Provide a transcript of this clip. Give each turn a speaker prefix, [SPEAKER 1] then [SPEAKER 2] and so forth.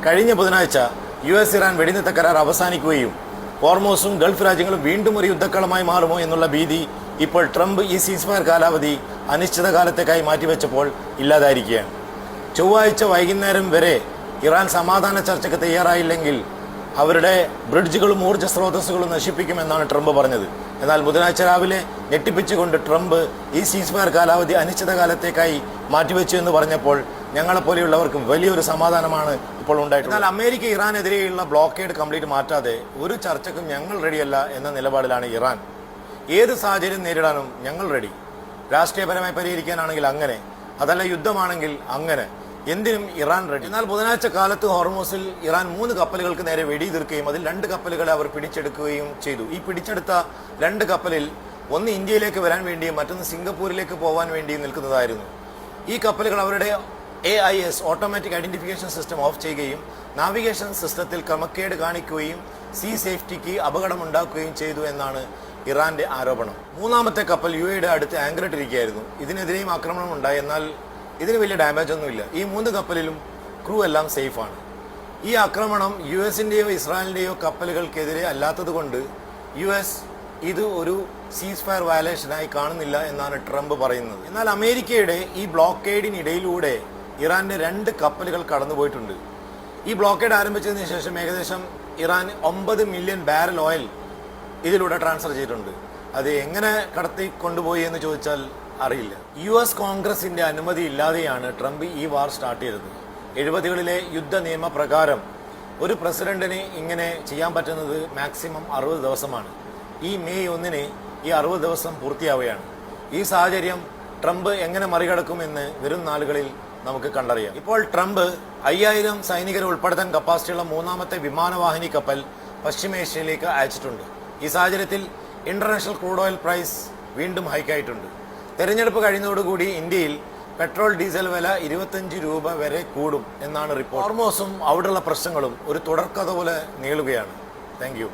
[SPEAKER 1] കഴിഞ്ഞ ബുധനാഴ്ച US Iran വെടിനിർത്തൽ കരാർ അവസാനിക്കുകയും ഹോർമൂസും ഗൾഫ് രാജ്യങ്ങളും വീണ്ടും ഒരു യുദ്ധക്കളമായി മാറുമോ എന്നുള്ള ഭീതി ഇപ്പോൾ ട്രംപ് ഈ സീസ്ഫയർ കാലാവധി അനിശ്ചിതകാലത്തേക്കായി മാറ്റിവെച്ചപ്പോൾ ഇല്ലാതായിരിക്കുകയാണ്. ചൊവ്വാഴ്ച വൈകുന്നേരം വരെ ഇറാൻ സമാധാന ചർച്ചയ്ക്ക് തയ്യാറായില്ലെങ്കിൽ അവരുടെ ബ്രിഡ്ജുകളും ഊർജ്ജ സ്രോതസ്സുകളും നശിപ്പിക്കുമെന്നാണ് ട്രംപ് പറഞ്ഞത്. എന്നാൽ ബുധനാഴ്ച രാവിലെ ഞെട്ടിപ്പിച്ചുകൊണ്ട് ട്രംപ് ഈ സീസ്ഫയർ കാലാവധി അനിശ്ചിതകാലത്തേക്കായി മാറ്റിവെച്ചു എന്ന് പറഞ്ഞപ്പോൾ ഞങ്ങളെപ്പോലെയുള്ളവർക്ക് വലിയൊരു സമാധാനമാണ് ഇപ്പോൾ ഉണ്ടായിട്ടുള്ളത്. എന്നാൽ അമേരിക്ക ഇറാനെതിരെയുള്ള ബ്ലോക്കേഡ് കംപ്ലീറ്റ് മാറ്റാതെ ഒരു ചർച്ചയ്ക്കും ഞങ്ങൾ റെഡിയല്ല എന്ന നിലപാടിലാണ് ഇറാൻ. ഏത് സാഹചര്യം നേരിടാനും ഞങ്ങൾ റെഡി. രാഷ്ട്രീയപരമായി പരിഹരിക്കാനാണെങ്കിൽ അങ്ങനെ, അതല്ല യുദ്ധമാണെങ്കിൽ അങ്ങനെ, എന്തിനും ഇറാൻ റെഡി. എന്നാൽ ബുധനാഴ്ച കാലത്ത് ഹോർമൂസിൽ ഇറാൻ 3 കപ്പലുകൾക്ക് നേരെ വെടിയുതിർക്കുകയും അതിൽ 2 കപ്പലുകളെ അവർ പിടിച്ചെടുക്കുകയും ചെയ്തു. ഈ പിടിച്ചെടുത്ത 2 കപ്പലിൽ ഒന്ന് ഇന്ത്യയിലേക്ക് വരാൻ വേണ്ടിയും മറ്റൊന്ന് സിംഗപ്പൂരിലേക്ക് പോകാൻ വേണ്ടിയും നിൽക്കുന്നതായിരുന്നു. ഈ കപ്പലുകൾ അവരുടെ AIS automatic identification system of ചെയ്യുകയും നാവിഗേഷൻ സിസ്റ്റത്തിൽ ക്രമക്കേട് കാണിക്കുകയും സീ സേഫ്റ്റിക്ക് അപകടമുണ്ടാക്കുകയും ചെയ്തു എന്നാണ് ഇറാന്റെ ആരോപണം. 3ാമത്തെ കപ്പൽ UAEയുടെ അടുത്ത് ആങ്കറിട്ടിരിക്കുകയായിരുന്നു. ഇതിനെതിരെയും ആക്രമണം ഉണ്ടായി. എന്നാൽ ഇതിന് വലിയ ഡാമേജ് ഒന്നുമില്ല. ഈ 3 കപ്പലിലും ക്രൂ എല്ലാം സേഫാണ്. ഈ ആക്രമണം US-ന്റെയോ ഇസ്രായേലിന്റെയോ കപ്പലുകൾക്കെതിരെ അല്ലാത്തതുകൊണ്ട് US ഇത് ഒരു സീസ് ഫയർ വയലേഷനായി കാണുന്നില്ല എന്നാണ് ട്രംപ് പറയുന്നത്. എന്നാൽ അമേരിക്കയുടെ ഈ ബ്ലോക്കേഡിനിടയിലൂടെ ഇറാന്റെ 2 കപ്പലുകൾ കടന്നുപോയിട്ടുണ്ട്. ഈ ബ്ലോക്കേഡ് ആരംഭിച്ചതിന് ശേഷം ഏകദേശം ഇറാൻ 9 മില്യൺ ബാരൽ ഓയിൽ ഇതിലൂടെ ട്രാൻസ്ഫർ ചെയ്തിട്ടുണ്ട്. അത് എങ്ങനെ കടത്തി കൊണ്ടുപോയി എന്ന് ചോദിച്ചാൽ അറിയില്ല. US കോൺഗ്രസിന്റെ അനുമതി ഇല്ലാതെയാണ് ട്രംപ് ഈ വാർ സ്റ്റാർട്ട് ചെയ്തത്. 70കളിലെ യുദ്ധ നിയമപ്രകാരം ഒരു പ്രസിഡന്റിന് ഇങ്ങനെ ചെയ്യാൻ പറ്റുന്നത് മാക്സിമം 60 ദിവസമാണ്. ഈ മെയ് 1-ന് ഈ 60 ദിവസം പൂർത്തിയാവുകയാണ്. ഈ സാഹചര്യം ട്രംപ് എങ്ങനെ മറികടക്കുമെന്ന് വരും നാളുകളിൽ നമുക്ക് കണ്ടറിയാം. ഇപ്പോൾ ട്രംപ് 5000 സൈനികരെ ഉൾപ്പെടുത്താൻ കപ്പാസിറ്റിയുള്ള 3ാമത്തെ വിമാനവാഹിനി കപ്പൽ പശ്ചിമേഷ്യയിലേക്ക് അയച്ചിട്ടുണ്ട്. ഈ സാഹചര്യത്തിൽ ഇന്റർനാഷണൽ ക്രൂഡ് ഓയിൽ പ്രൈസ് വീണ്ടും ഹൈക്കായിട്ടുണ്ട്. തെരഞ്ഞെടുപ്പ് കഴിയുന്നതോടുകൂടി ഇന്ത്യയിൽ പെട്രോൾ ഡീസൽ വില 25 രൂപ വരെ കൂടും എന്നാണ് റിപ്പോർട്ട്. ഹോർമൂസും അവിടെയുള്ള പ്രശ്നങ്ങളും ഒരു തുടർക്കഥ പോലെ നീളുകയാണ്. Thank you.